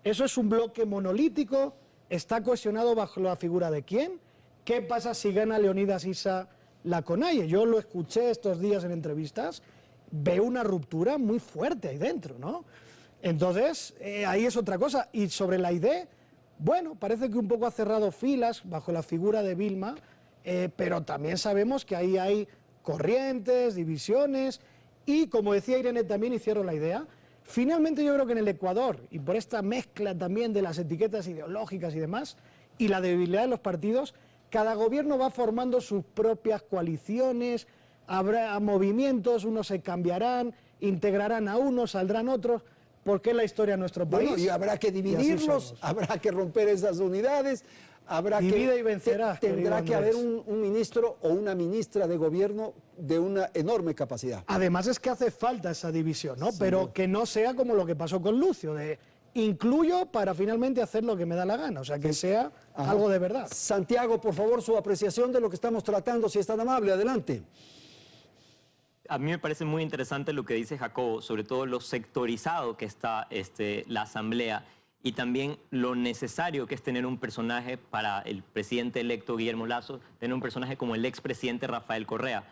¿Eso es un bloque monolítico? ¿Está cohesionado bajo la figura de quién? ¿Qué pasa si gana Leonidas Issa Laconaye? Yo lo escuché estos días en entrevistas, veo una ruptura muy fuerte ahí dentro, ¿no? Entonces, ahí es otra cosa. Y sobre la idea, bueno, parece que un poco ha cerrado filas bajo la figura de Vilma, pero también sabemos que ahí hay corrientes, divisiones, y como decía Irene también, y cierro la idea, finalmente yo creo que en el Ecuador, y por esta mezcla también de las etiquetas ideológicas y demás, y la debilidad de los partidos, cada gobierno va formando sus propias coaliciones, habrá movimientos, unos se cambiarán, integrarán a unos, saldrán otros, porque es la historia de nuestro país. Bueno, y habrá que dividirlos, habrá que romper esas unidades, Divide y vencerás, tendrá que Andrés. haber un ministro o una ministra de gobierno de una enorme capacidad. Además es que hace falta esa división, ¿no? Sí. Pero que no sea como lo que pasó con Lucio, de incluyo para finalmente hacer lo que me da la gana, o sea, que sea algo de verdad. Santiago, por favor, su apreciación de lo que estamos tratando, si es tan amable, adelante. A mí me parece muy interesante lo que dice Jacobo, sobre todo lo sectorizado que está la Asamblea y también lo necesario que es tener un personaje para el presidente electo Guillermo Lasso, tener un personaje como el expresidente Rafael Correa.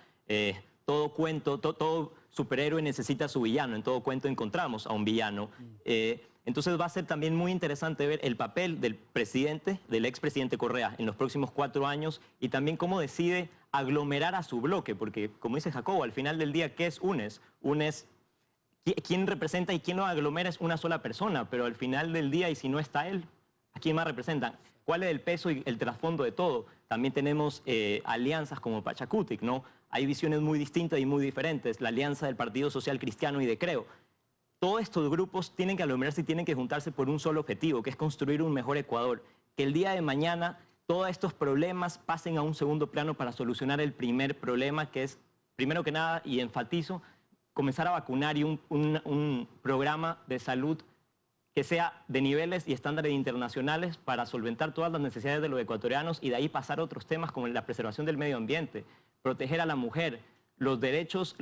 Todo cuento, todo superhéroe necesita su villano, en todo cuento encontramos a un villano. Entonces va a ser también muy interesante ver el papel del presidente, del expresidente Correa en los próximos 4 años y también cómo decide aglomerar a su bloque, porque como dice Jacobo, al final del día, ¿qué es UNES? UNES, ¿quién representa y quién lo aglomera? Es una sola persona, pero al final del día, y si no está él, ¿a quién más representan? ¿Cuál es el peso y el trasfondo de todo? También tenemos alianzas como Pachakutik, ¿no? Hay visiones muy distintas y muy diferentes. La alianza del Partido Social Cristiano y de Creo. Todos estos grupos tienen que aglomerarse y tienen que juntarse por un solo objetivo, que es construir un mejor Ecuador. Que el día de mañana todos estos problemas pasen a un segundo plano para solucionar el primer problema, que es, primero que nada, y enfatizo, comenzar a vacunar y un programa de salud que sea de niveles y estándares internacionales para solventar todas las necesidades de los ecuatorianos y de ahí pasar a otros temas como la preservación del medio ambiente, proteger a la mujer, los derechos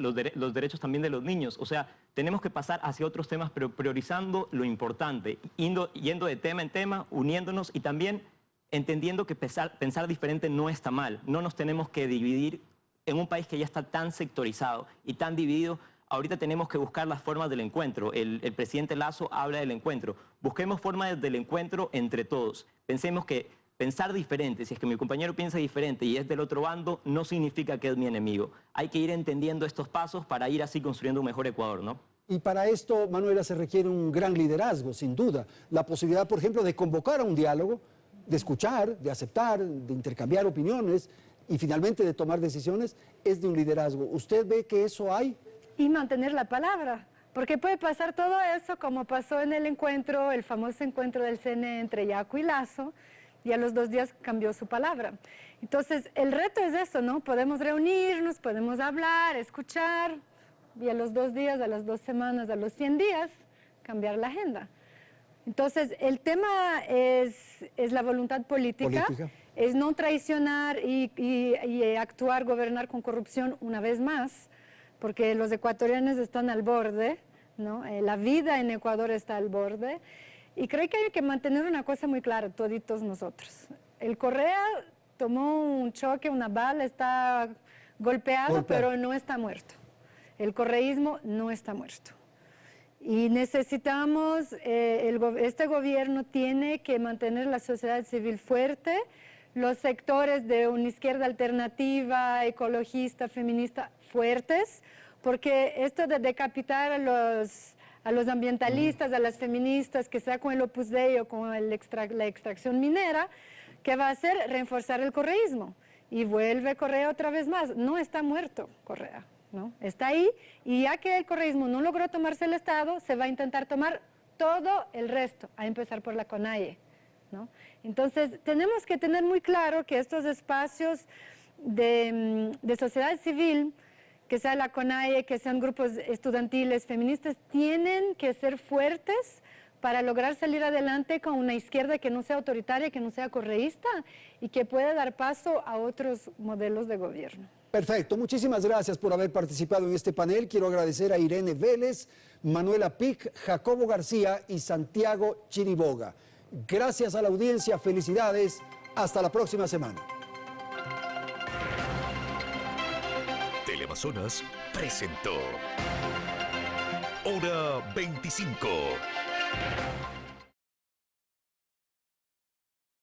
también de los niños. O sea, tenemos que pasar hacia otros temas, pero priorizando lo importante, yendo de tema en tema, uniéndonos y también entendiendo que pensar diferente no está mal. No nos tenemos que dividir en un país que ya está tan sectorizado y tan dividido. Ahorita tenemos que buscar las formas del encuentro. El presidente Lasso habla del encuentro. Busquemos formas del encuentro entre todos. Pensemos que pensar diferente, si es que mi compañero piensa diferente y es del otro bando, no significa que es mi enemigo. Hay que ir entendiendo estos pasos para ir así construyendo un mejor Ecuador, ¿no? Y para esto, Manuela, se requiere un gran liderazgo, sin duda. La posibilidad, por ejemplo, de convocar a un diálogo, de escuchar, de aceptar, de intercambiar opiniones y finalmente de tomar decisiones, es de un liderazgo. ¿Usted ve que eso hay? Y mantener la palabra, porque puede pasar todo eso como pasó en el encuentro, el famoso encuentro del CNE entre Yacu y Lasso, y a los 2 días cambió su palabra. Entonces, el reto es eso, ¿no? Podemos reunirnos, podemos hablar, escuchar, y a los 2 días, a las 2 semanas, a los 100 días, cambiar la agenda. Entonces, el tema es la voluntad política, es no traicionar y actuar, gobernar con corrupción una vez más, porque los ecuatorianos están al borde, ¿no? La vida en Ecuador está al borde, y creo que hay que mantener una cosa muy clara, toditos nosotros. El Correa tomó un choque, una bala, está golpeado, pero no está muerto. El correísmo no está muerto. Y necesitamos, este gobierno tiene que mantener la sociedad civil fuerte, los sectores de una izquierda alternativa, ecologista, feminista, fuertes, porque esto de decapitar a los ambientalistas, a las feministas, que sea con el Opus Dei o con la extracción minera, ¿qué va a hacer? Reforzar el correísmo. Y vuelve Correa otra vez más. No está muerto Correa, ¿no? Está ahí, y ya que el correísmo no logró tomarse el Estado, se va a intentar tomar todo el resto, a empezar por la CONAIE, ¿no? Entonces, tenemos que tener muy claro que estos espacios de sociedad civil, que sea la CONAIE, que sean grupos estudiantiles, feministas, tienen que ser fuertes para lograr salir adelante con una izquierda que no sea autoritaria, que no sea correísta y que pueda dar paso a otros modelos de gobierno. Perfecto, muchísimas gracias por haber participado en este panel. Quiero agradecer a Irene Vélez, Manuela Pic, Jacobo García y Santiago Chiriboga. Gracias a la audiencia, felicidades, hasta la próxima semana. Teleamazonas presentó Hora 25.